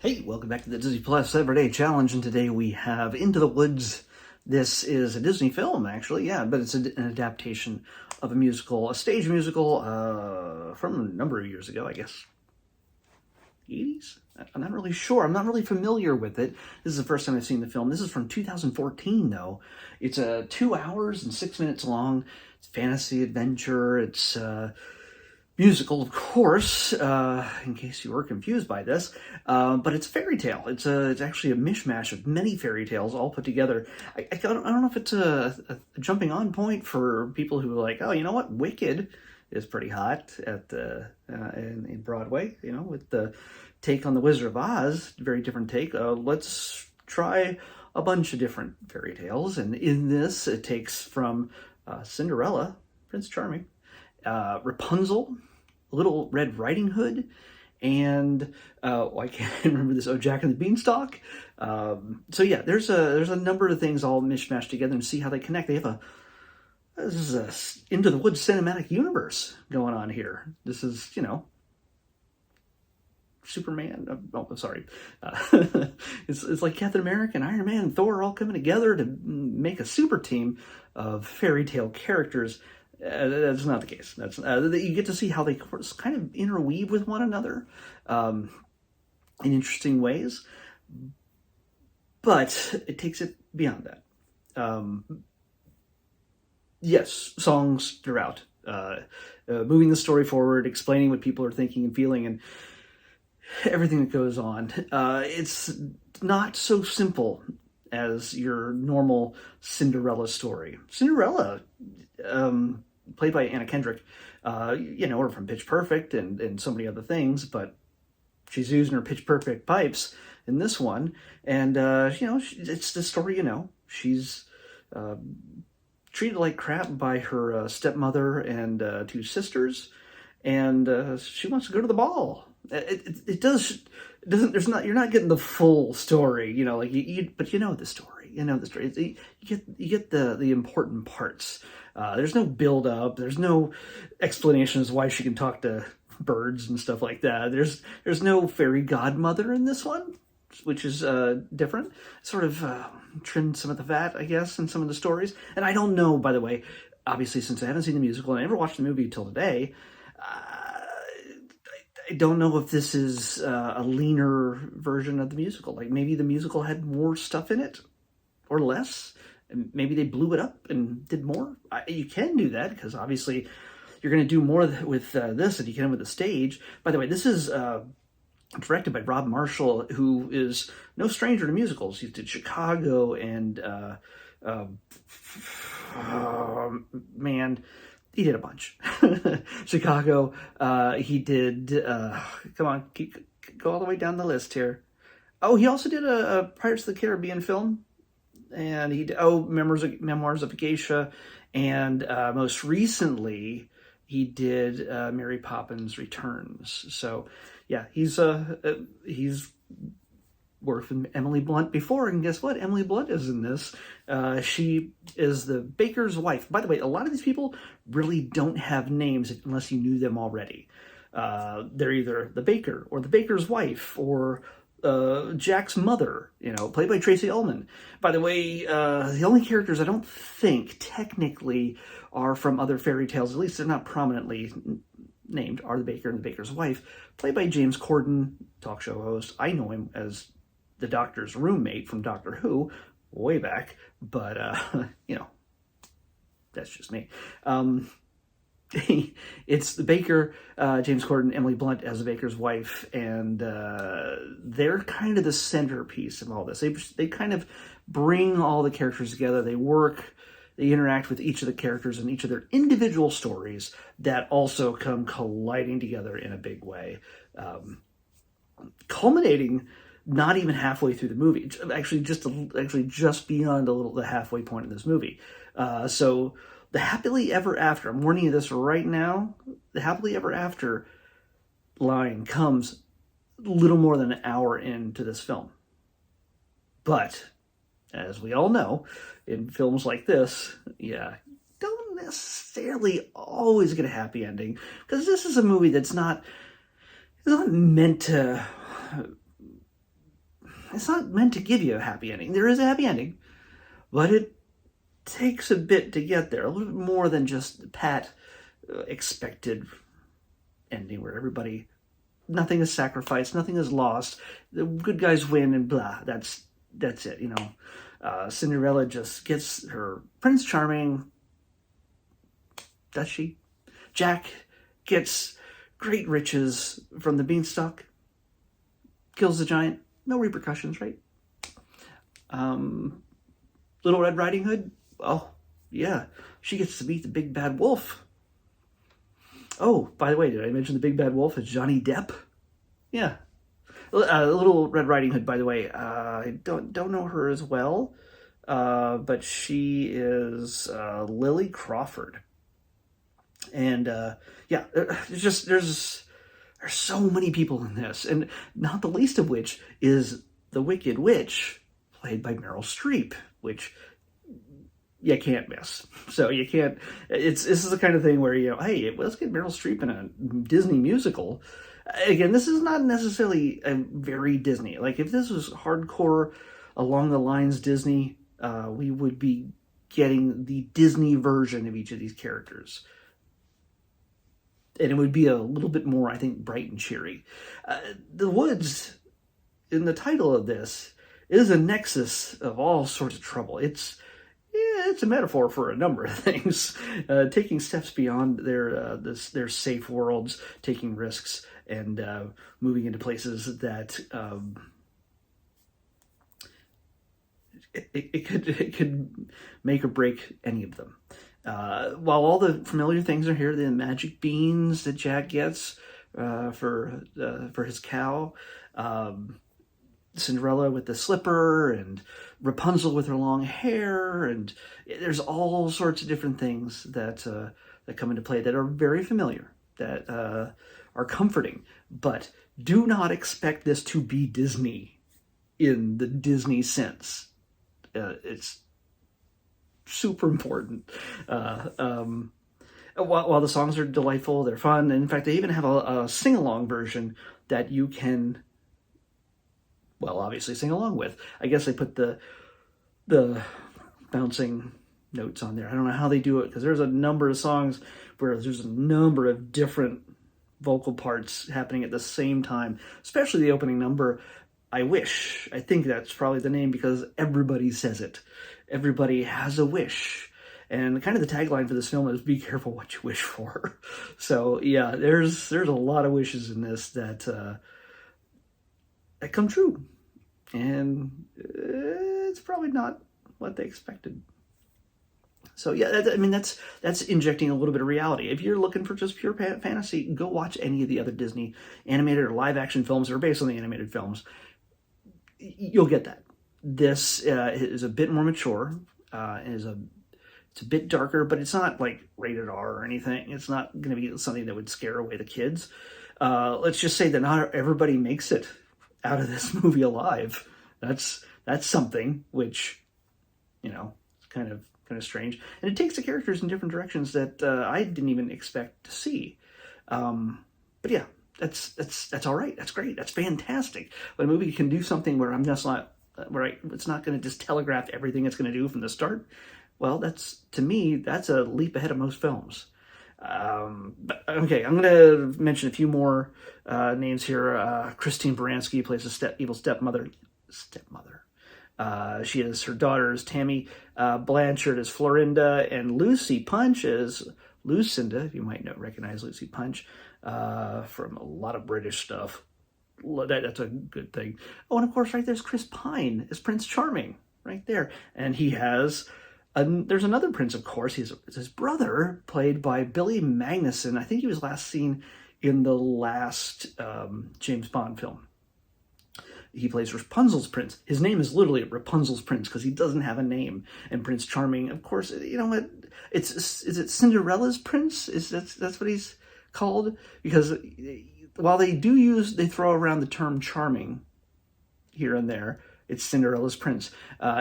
Hey, welcome back to the Disney Plus Everyday Challenge, and today we have Into the Woods. This is a Disney film, actually, yeah, but it's an adaptation of a musical, a stage musical from a number of years ago, I guess. 80s? I'm not really sure. I'm not really familiar with it. This is the first time I've seen the film. This is from 2014, though. It's 2 hours and 6 minutes long. It's fantasy adventure. It's musical, of course, in case you were confused by this, but it's a fairy tale. It's actually a mishmash of many fairy tales all put together. I don't know if it's a jumping on point for people who are like, oh, you know what, Wicked is pretty hot at in Broadway, you know, with the take on the Wizard of Oz, very different take. Let's try a bunch of different fairy tales, and in this, it takes from Cinderella, Prince Charming, Rapunzel, Little Red Riding Hood, and I can't remember this. Oh, Jack and the Beanstalk. So yeah, there's a number of things all mishmashed together and see how they connect. They have this is a Into the Woods cinematic universe going on here. This is, you know, Superman. Oh, sorry. It's like Captain America and Iron Man and Thor all coming together to make a super team of fairy tale characters. That's not the case. That's you get to see how they kind of interweave with one another in interesting ways, but it takes it beyond that. Yes, songs throughout, moving the story forward, explaining what people are thinking and feeling, and everything that goes on. It's not so simple as your normal Cinderella story. Cinderella, played by Anna Kendrick, you know her from Pitch Perfect and so many other things, but she's using her Pitch Perfect pipes in this one, and you know, it's the story, you know, she's treated like crap by her stepmother and two sisters, and she wants to go to the ball. It doesn't. There's not. You're not getting the full story, you know. Like but you know the story. You know the story. You get the important parts. There's no build up. There's no explanations why she can talk to birds and stuff like that. There's no fairy godmother in this one, which is different. Sort of trimmed some of the fat, I guess, in some of the stories. And I don't know, by the way, obviously, since I haven't seen the musical and I never watched the movie till today. I don't know if this is a leaner version of the musical. Like maybe the musical had more stuff in it or less. And maybe they blew it up and did more. You can do that because obviously you're going to do more with this than you can with the stage. By the way, this is directed by Rob Marshall, who is no stranger to musicals. He did Chicago and man, he did a bunch. Chicago. He did. Come on, go all the way down the list here. Oh, he also did a Pirates of the Caribbean film, and he did, Memoirs of a Geisha, and most recently he did Mary Poppins Returns. So yeah, he's worked with Emily Blunt before, and guess what? Emily Blunt is in this. She is the baker's wife. By the way, a lot of these people really don't have names unless you knew them already. They're either the baker or the baker's wife or Jack's mother, you know, played by Tracy Ullman. By the way, the only characters I don't think technically are from other fairy tales, at least they're not prominently named, are the baker and the baker's wife, played by James Corden, talk show host. I know him as the Doctor's roommate from Doctor Who way back, but you know, that's just me. It's the baker, James Corden, Emily Blunt as the baker's wife, and they're kind of the centerpiece of all this. They kind of bring all the characters together. They work, they interact with each of the characters and each of their individual stories that also come colliding together in a big way, culminating not even halfway through the movie, actually just beyond the halfway point of this movie. So the happily ever after, I'm warning you this right now, the happily ever after line comes a little more than an hour into this film. But as we all know, in films like this, yeah, don't necessarily always get a happy ending, because this is a movie that's not meant to it's not meant to give you a happy ending. There is a happy ending, but it takes a bit to get there. A little bit more than just pat expected ending where nothing is sacrificed, nothing is lost. The good guys win and blah. That's it, you know. Cinderella just gets her Prince Charming. Does she? Jack gets great riches from the beanstalk. Kills the giant. No repercussions, right? Little Red Riding Hood. Oh, yeah. She gets to meet the big bad wolf. Oh, by the way, did I mention the big bad wolf is Johnny Depp? Yeah. Little Red Riding Hood, by the way, I don't know her as well, but she is Lily Crawford. And yeah, there's so many people in this, and not the least of which is the Wicked Witch, played by Meryl Streep, which you can't miss. So you can't. This is the kind of thing where, you know, hey, let's get Meryl Streep in a Disney musical. Again, this is not necessarily a very Disney. Like, if this was hardcore along the lines Disney, we would be getting the Disney version of each of these characters. And it would be a little bit more, I think, bright and cheery. The woods, in the title of this, is a nexus of all sorts of trouble. It's a metaphor for a number of things. Taking steps beyond their safe worlds, taking risks, and moving into places that it could make or break any of them. While all the familiar things are here, the magic beans that Jack gets for his cow, Cinderella with the slipper, and Rapunzel with her long hair, and there's all sorts of different things that come into play that are very familiar, that are comforting, but do not expect this to be Disney in the Disney sense. It's super important. While the songs are delightful, they're fun, and in fact, they even have a sing-along version that you can, well, obviously sing along with. I guess they put the bouncing notes on there. I don't know how they do it, because there's a number of songs where there's a number of different vocal parts happening at the same time, especially the opening number, I Wish. I think that's probably the name because everybody says it. Everybody has a wish. And kind of the tagline for this film is, be careful what you wish for. So yeah, there's a lot of wishes in this that come true. And it's probably not what they expected. So yeah, that's injecting a little bit of reality. If you're looking for just pure fantasy, go watch any of the other Disney animated or live action films that are based on the animated films. You'll get that. This is a bit more mature. It's a bit darker, but it's not like rated R or anything. It's not going to be something that would scare away the kids. Let's just say that not everybody makes it out of this movie alive. That's something which, you know, is kind of strange, and it takes the characters in different directions that I didn't even expect to see. But yeah, that's all right. That's great. That's fantastic. When a movie can do something where it's not going to just telegraph everything it's going to do from the start. Well, to me, that's a leap ahead of most films. But okay, I'm going to mention a few more names here. Christine Baranski plays the evil stepmother. She is her daughters, Tammy Blanchard as Florinda, and Lucy Punch as Lucinda, if you might recognize Lucy Punch from a lot of British stuff. That's a good thing. Oh, and of course, right there's Chris Pine as Prince Charming, right there. And he has, there's another prince, of course. It's his brother, played by Billy Magnuson. I think he was last seen in the last James Bond film. He plays Rapunzel's prince. His name is literally Rapunzel's prince because he doesn't have a name. And Prince Charming, of course, you know what? Is it Cinderella's prince? That's what he's called? Because while they throw around the term charming here and there, it's Cinderella's prince.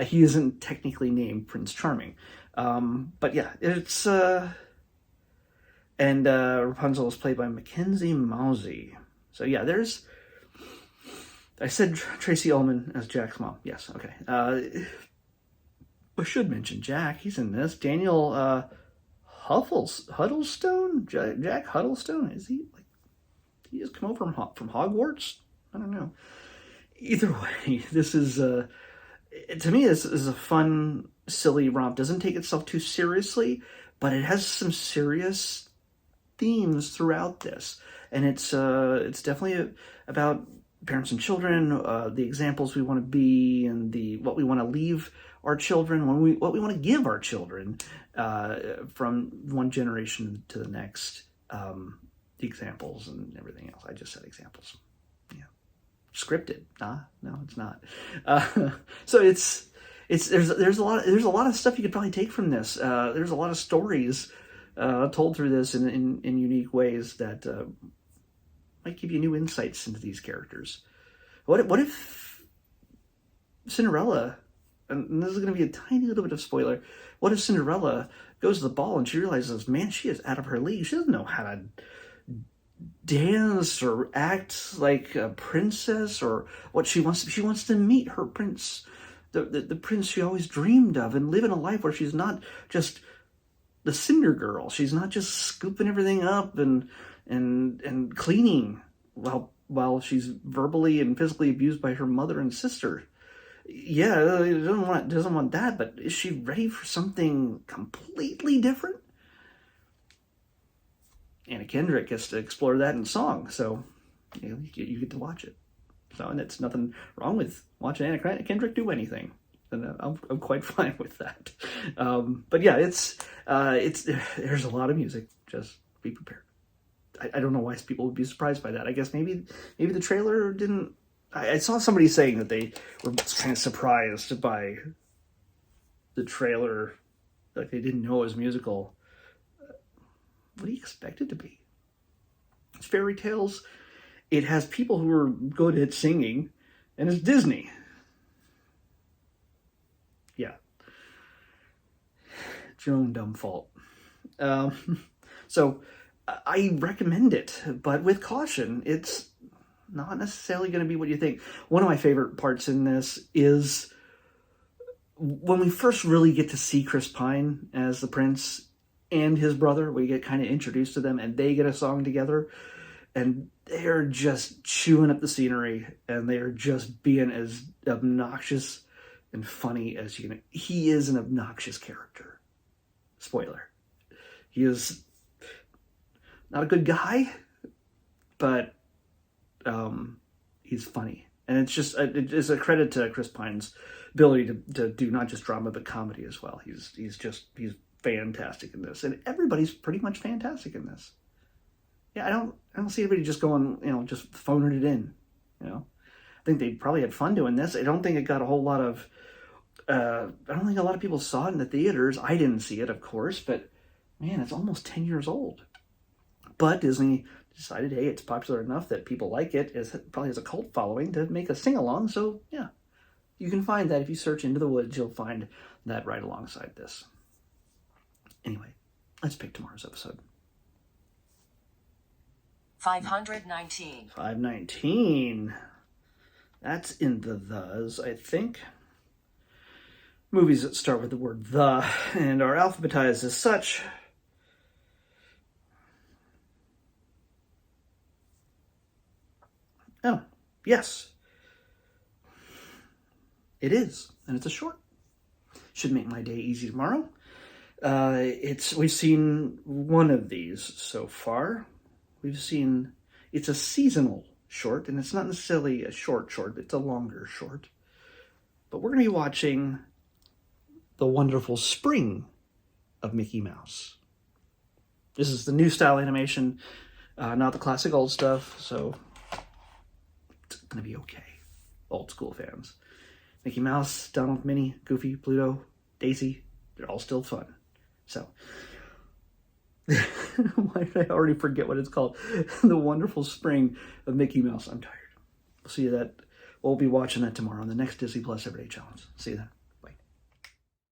He isn't technically named Prince Charming. But yeah, it's and Rapunzel is played by Mackenzie Mauzy. So yeah, there's I said Tracy Ullman as Jack's mom. Yes, okay. I should mention Jack. He's in this. Daniel Huddlestone? Jack Huddlestone? Is he like, he just come over from Hogwarts? I don't know. Either way, this is to me, this is a fun, silly romp. Doesn't take itself too seriously, but it has some serious themes throughout this, and it's definitely about parents and children, the examples we want to be, and what we want to leave our children, what we want to give our children, from one generation to the next. The examples and everything else. I just said examples. Yeah, scripted. No, it's not. So there's a lot of stuff you could probably take from this. There's a lot of stories told through this in unique ways that might give you new insights into these characters. What if Cinderella, and this is going to be a tiny little bit of spoiler, what if Cinderella goes to the ball and she realizes, man, she is out of her league. She doesn't know how to dance or act like a princess, or what she wants to meet her prince, the prince she always dreamed of, and live in a life where she's not just the cinder girl. She's not just scooping everything up and cleaning while she's verbally and physically abused by her mother and sister. Yeah, doesn't want that, but is she ready for something completely different? Anna Kendrick gets to explore that in song, so you get to watch it. So, and it's nothing wrong with watching Anna Kendrick do anything, and I'm quite fine with that. But yeah, there's a lot of music. Just be prepared. I don't know why people would be surprised by that. I guess maybe the trailer didn't. I saw somebody saying that they were kind of surprised by the trailer, like they didn't know it was musical. What do you expect it to be? It's fairy tales. It has people who are good at singing, and it's Disney. Yeah. It's your own dumb fault. So I recommend it, but with caution. It's not necessarily going to be what you think. One of my favorite parts in this is when we first really get to see Chris Pine as the prince and his brother. We get kind of introduced to them, and they get a song together, and they're just chewing up the scenery, and they're just being as obnoxious and funny as you can. He is an obnoxious character. Spoiler. He is not a good guy, but he's funny. And it's a credit to Chris Pine's ability to do not just drama, but comedy as well. He's fantastic in this, and everybody's pretty much fantastic in this. Yeah, I don't see anybody just going, just phoning it in. I think they probably had fun doing this. I don't think it got a whole lot of. I don't think a lot of people saw it in the theaters. I didn't see it, of course, but man, it's almost 10 years old. But Disney decided, hey, it's popular enough that people like it. It probably has a cult following to make a sing along. So yeah, you can find that if you search Into the Woods. You'll find that right alongside this. Anyway, let's pick tomorrow's episode. 519. 519. That's in the thes, I think. Movies that start with the word the and are alphabetized as such. Oh, yes. It is, and it's a short. Should make my day easy tomorrow. We've seen one of these so far. It's a seasonal short, and it's not necessarily a short, it's a longer short. But we're going to be watching The Wonderful Spring of Mickey Mouse. This is the new style animation, not the classic old stuff, so it's going to be okay. Old school fans. Mickey Mouse, Donald, Minnie, Goofy, Pluto, Daisy, they're all still fun. So, why did I already forget what it's called? The Wonderful Spring of Mickey Mouse. I'm tired. We'll be watching that tomorrow on the next Disney Plus Everyday Challenge. See you then.